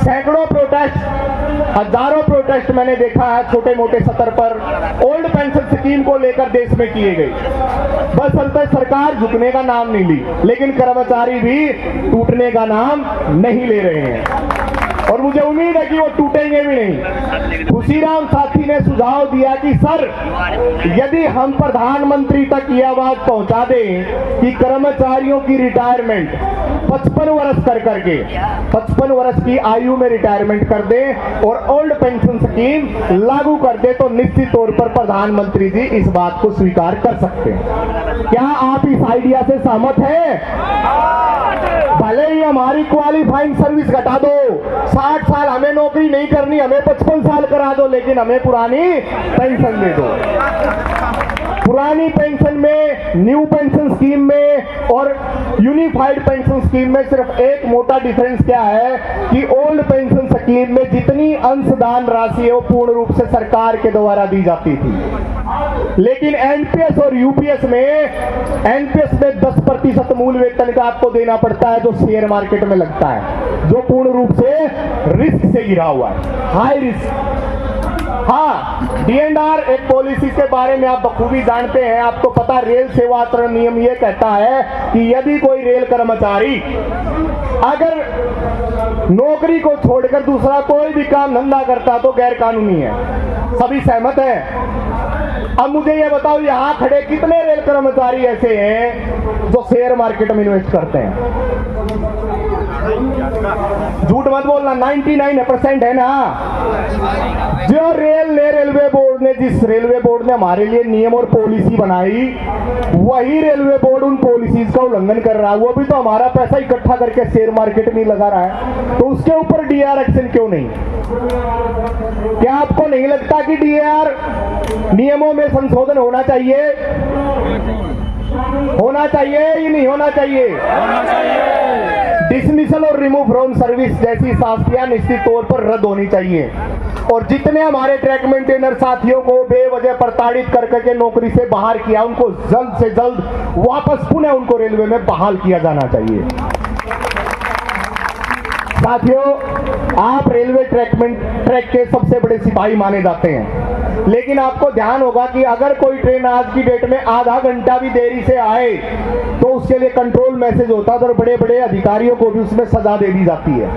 सैकड़ों प्रोटेस्ट, हजारों प्रोटेस्ट मैंने देखा है छोटे मोटे स्तर पर ओल्ड पेंशन स्कीम को लेकर देश में किए गए। बस अब तक सरकार झुकने का नाम नहीं ली, लेकिन कर्मचारी भी टूटने का नाम नहीं ले रहे हैं और मुझे उम्मीद है कि वो टूटेंगे भी नहीं। खुशीराम साथी ने सुझाव दिया कि सर, यदि हम प्रधानमंत्री तक ये आवाज पहुंचा दें कि कर्मचारियों की रिटायरमेंट 55 वर्ष कर करके 55 वर्ष की आयु में रिटायरमेंट कर दे और ओल्ड पेंशन स्कीम लागू कर दे, तो निश्चित तौर पर प्रधानमंत्री जी इस बात को स्वीकार कर सकते हैं। क्या आप इस आइडिया से सहमत हैं? भले ही हमारी क्वालिफाइंग सर्विस घटा दो, 60 साल हमें नौकरी नहीं करनी, हमें 55 साल करा दो, लेकिन हमें पुरानी पेंशन दे दो। पुरानी पेंशन में, न्यू पेंशन स्कीम में और यूनिफाइड पेंशन स्कीम में सिर्फ एक मोटा डिफरेंस क्या है कि ओल्ड पेंशन स्कीम में जितनी अंशदान राशि है वो पूर्ण रूप से सरकार के द्वारा दी जाती थी, लेकिन एनपीएस और यूपीएस में, एनपीएस में 10% मूल वेतन का आपको देना पड़ता है जो शेयर मार्केट में लगता है, जो पूर्ण रूप से रिस्क से घिरा हुआ है, हाई रिस्क। हाँ, डीएनआर एक पॉलिसी के बारे में आप बखूबी जानते हैं। आपको पता, रेल सेवा आचरण नियम ये कहता है कि यदि कोई रेल कर्मचारी अगर नौकरी को छोड़कर दूसरा कोई भी काम धंधा करता तो गैर कानूनी है। सभी सहमत हैं? अब मुझे ये बताओ, यहां खड़े कितने रेल कर्मचारी ऐसे हैं जो शेयर मार्केट में इन्वेस्ट करते हैं? झूठ मत बोलना, 99% है ना। जो रेलवे बोर्ड ने, जिस रेलवे बोर्ड ने हमारे लिए नियम और पॉलिसी बनाई, वही रेलवे बोर्ड उन पॉलिसीज का उल्लंघन कर रहा है। वो भी तो हमारा पैसा इकट्ठा करके शेयर मार्केट में लगा रहा है, तो उसके ऊपर डीआर एक्शन क्यों नहीं? क्या आपको नहीं लगता कि डीआर नियमों में संशोधन होना चाहिए? होना चाहिए या नहीं होना चाहिए? होना चाहिए। डिसमिसल और रिमूव फ्रॉम सर्विस जैसी शास्तियां निश्चित तौर पर रद्द होनी चाहिए और जितने हमारे ट्रैक मेंटेनर साथियों को बेवजह प्रताड़ित करके नौकरी से बाहर किया, उनको जल्द से जल्द वापस पुनः उनको रेलवे में बहाल किया जाना चाहिए। साथियों, आप रेलवे ट्रैक के सबसे बड़े सिपाही माने जाते हैं, लेकिन आपको ध्यान होगा कि अगर कोई ट्रेन आज की डेट में आधा घंटा भी देरी से आए तो उसके लिए कंट्रोल मैसेज होता है और बड़े बड़े अधिकारियों को भी उसमें सजा दे दी जाती है।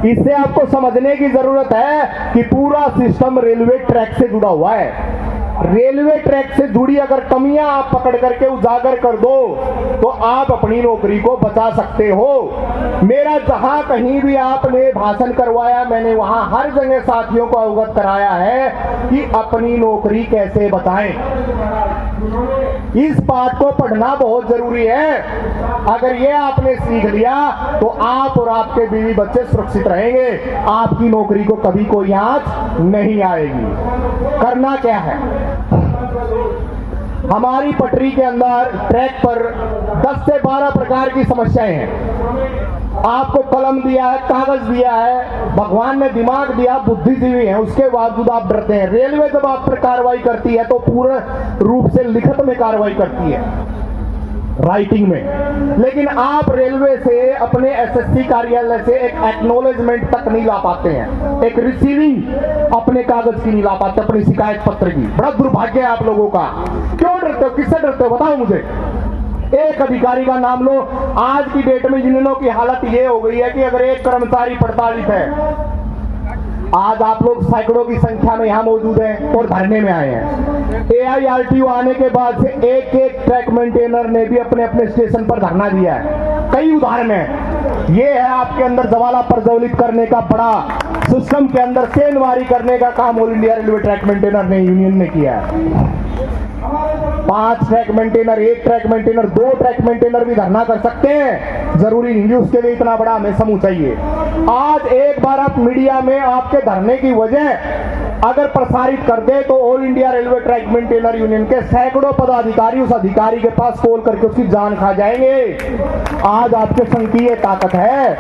इससे आपको समझने की जरूरत है कि पूरा सिस्टम रेलवे ट्रैक से जुड़ा हुआ है। रेलवे ट्रैक से जुड़ी अगर कमियां आप पकड़ करके उजागर कर दो तो आप अपनी नौकरी को बचा सकते हो। मेरा जहां कहीं भी आपने भाषण करवाया, मैंने वहां हर जगह साथियों को अवगत कराया है कि अपनी नौकरी कैसे बचाएं। इस पाठ को पढ़ना बहुत जरूरी है। अगर ये आपने सीख लिया तो आप और आपके बीवी बच्चे सुरक्षित रहेंगे, आपकी नौकरी को कभी कोई आंच नहीं आएगी। करना क्या है? हमारी पटरी के अंदर ट्रैक पर 10 से 12 प्रकार की समस्याएं हैं। आपको कलम दिया है, कागज दिया है, भगवान ने दिमाग दिया, बुद्धिजीवी है, उसके बावजूद आप डरते हैं। रेलवे जब आप पर कार्रवाई करती है तो पूर्ण रूप से लिखित में कार्रवाई करती है, राइटिंग में, लेकिन आप रेलवे से, अपने एसएससी कार्यालय से एक एक्नॉलेजमेंट तक नहीं ला पाते हैं, एक रिसीविंग अपने कागज की नहीं ला पाते, अपनी शिकायत पत्र की। बड़ा दुर्भाग्य है आप लोगों का। क्यों डरते हो? किससे डरते हो? बताओ मुझे। एक अधिकारी का नाम लो। आज की डेट में यूनियनों की हालत ये हो गई है कि अगर एक कर्मचारी प्रताड़ित है, आज आप लोग सैकड़ों की संख्या में यहां मौजूद हैं और धरने में आए हैं। एआईआरटीओ आने के बाद से एक एक ट्रैक मेंटेनर ने भी अपने अपने स्टेशन पर धरना दिया है। कई उदाहरण है। ये है आपके अंदर जवाला प्रज्वलित करने का, बड़ा सिस्टम के अंदर सेनवारी करने का काम all India railway track maintainer ने, यूनियन ने किया है। 5 track maintainer, 1 track maintainer, 2 track maintainer भी धरना कर सकते हैं। जरूरी नहीं उसके लिए इतना बड़ा हमें समूह चाहिए। आज एक बार आप मीडिया में आपके धरने की वजह अगर प्रसारित कर दे तो all India railway track maintainer union के सैकड़ों पदाधिकारी उस अधिकारी के पास कॉल करके उसकी जान खा जाएंगे। आज आपके संघ की ये ताकत है।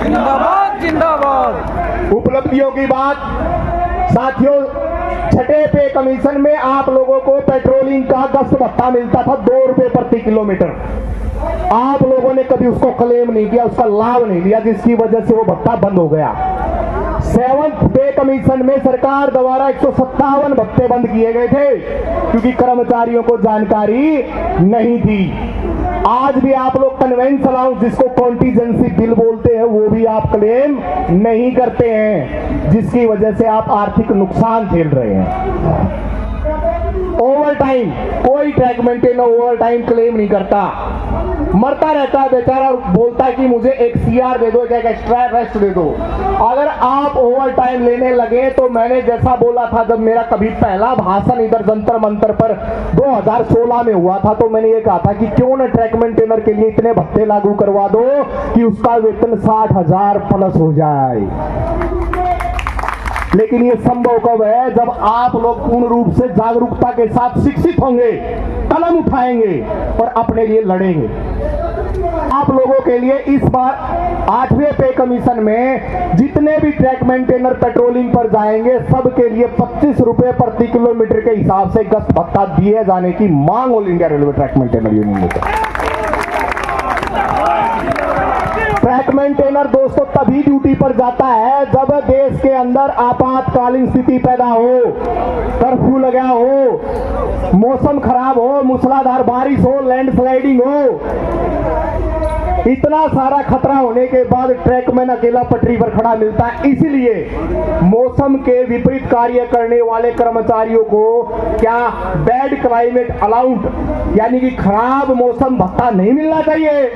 जिंदाबाद जिंदाबाद। उपलब्धियों की बात साथियों, छठे पे कमीशन में आप लोगों को पेट्रोलिंग का गश्त भत्ता मिलता था 2 रुपए प्रति किलोमीटर। आप लोगों ने कभी उसको क्लेम नहीं किया, उसका लाभ नहीं लिया, जिसकी वजह से वो भत्ता बंद हो गया। 7th पे कमीशन में सरकार द्वारा 157 भत्ते बंद किए गए थे क्योंकि कर्मचारियों को जानकारी नहीं थी। आज भी आप लोग कन्वेंस अलाउंस, जिसको कॉन्टीजेंसी बिल बोलते हैं, वो भी आप क्लेम नहीं करते हैं, जिसकी वजह से आप आर्थिक नुकसान झेल रहे हैं। ओवर टाइम, कोई track maintainer over time claim नहीं करता, मरता रहता है बेचारा, बोलता है कि मुझे एक CR दे दो, एक एक्स्ट्रा रेस्ट दे दो। अगर आप ओवर टाइम लेने लगे तो मैंने जैसा बोला था, जब मेरा कभी पहला भाषण इधर जंतर मंतर पर 2016 में हुआ था, तो मैंने ये कहा था कि क्यों न ट्रैक मेंटेनर के लिए इतने भत्ते लागू करवा दो कि उसका वेतन 60,000 प्लस हो जाए। लेकिन ये संभव कब है? जब आप लोग पूर्ण रूप से जागरूकता के साथ शिक्षित होंगे, कलम उठाएंगे और अपने लिए लड़ेंगे। आप लोगों के लिए इस बार 8वें पे कमीशन में जितने भी ट्रैक मेंटेनर पेट्रोलिंग पर जाएंगे, सबके लिए 25 रुपए प्रति किलोमीटर के हिसाब से गश्त भत्ता दिए जाने की मांग all India railway track maintainer union ने की। ट्रैक मेंटेनर दोस्तों तभी ड्यूटी पर जाता है जब देश के अंदर आपातकालीन स्थिति पैदा हो, कर्फ्यू लगा हो, मौसम खराब हो, मूसलाधार बारिश हो, लैंडस्लाइडिंग हो। इतना सारा खतरा होने के बाद ट्रैकमैन अकेला पटरी पर खड़ा मिलता है। इसीलिए मौसम के विपरीत कार्य करने वाले कर्मचारियों को क्या बैड क्लाइमेट अलाउंस यानी कि खराब मौसम भत्ता नहीं मिलना चाहिए?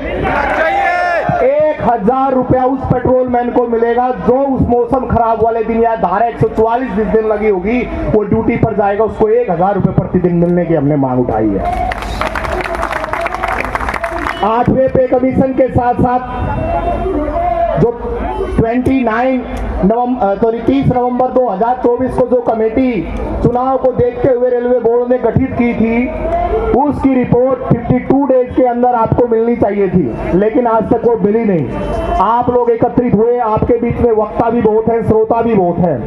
1,000 रुपया उस पेट्रोलमैन को मिलेगा जो उस मौसम खराब वाले दिन या धारा 144 जिस दिन लगी होगी वो ड्यूटी पर जाएगा, उसको 1,000 रुपये प्रतिदिन मिलने की हमने मांग उठाई है। 8वें पे कमीशन के साथ साथ जो 30 नवंबर 2024 को जो कमेटी चुनाव को देखते हुए रेलवे बोर्ड ने गठित की थी, उसकी रिपोर्ट 52 डेज के अंदर आपको मिलनी चाहिए थी, लेकिन आज तक वो मिली नहीं। आप लोग एकत्रित हुए, आपके बीच में वक्ता भी बहुत है, श्रोता भी बहुत है।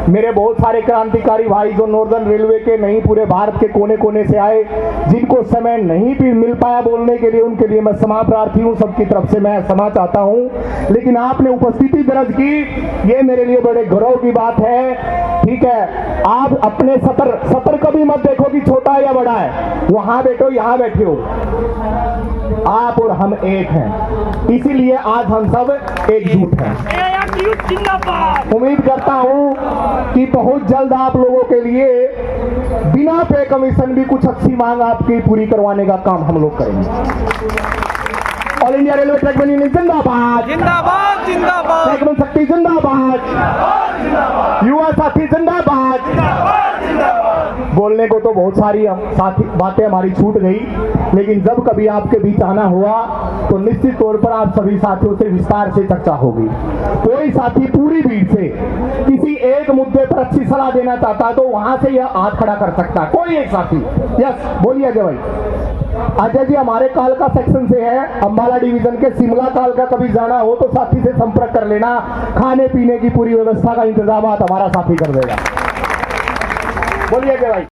मेरे बहुत सारे क्रांतिकारी भाई जो नॉर्दर्न रेलवे के नहीं, पूरे भारत के कोने कोने से आए, जिनको समय नहीं भी मिल पाया बोलने के लिए, उनके लिए मैं क्षमा प्रार्थी हूँ, सबकी तरफ से मैं क्षमा चाहता हूँ। लेकिन आपने उपस्थिति दर्ज की, ये मेरे लिए बड़े गौरव की बात है। ठीक है, आप अपने सतर कभी मत देखो कि छोटा है या बड़ा है, वहां बैठो यहाँ बैठे हो, आप और हम एक हैं, इसीलिए आज हम सब एकजुट हैं। उम्मीद करता हूं कि बहुत जल्द आप लोगों के लिए बिना पे कमीशन भी कुछ अच्छी मांग आपकी पूरी करवाने का काम हम लोग करेंगे। All India railway trackman union जिंदाबाद, जिंदाबाद जिंदाबाद, ट्रैकमैन शक्ति जिंदाबाद, युवा साथी जिंदाबाद। बोलने को तो बहुत सारी साथी बातें हमारी छूट गई, लेकिन जब कभी आपके बीच आना हुआ तो निश्चित तौर पर आप सभी साथियों से विस्तार से चर्चा होगी। कोई साथी पूरी भीड़ से किसी एक मुद्दे पर अच्छी सलाह देना चाहता है तो वहां से यह हाथ खड़ा कर सकता है, कोई एक साथी। यस, बोलिए अजय भाई। अजय जी हमारे कालका सेक्शन से है, अंबाला डिवीजन के। शिमला कालका कभी जाना हो तो साथी से संपर्क कर लेना, खाने पीने की पूरी व्यवस्था का इंतजाम हमारा साथी कर देगा। बोलिए अजय भाई।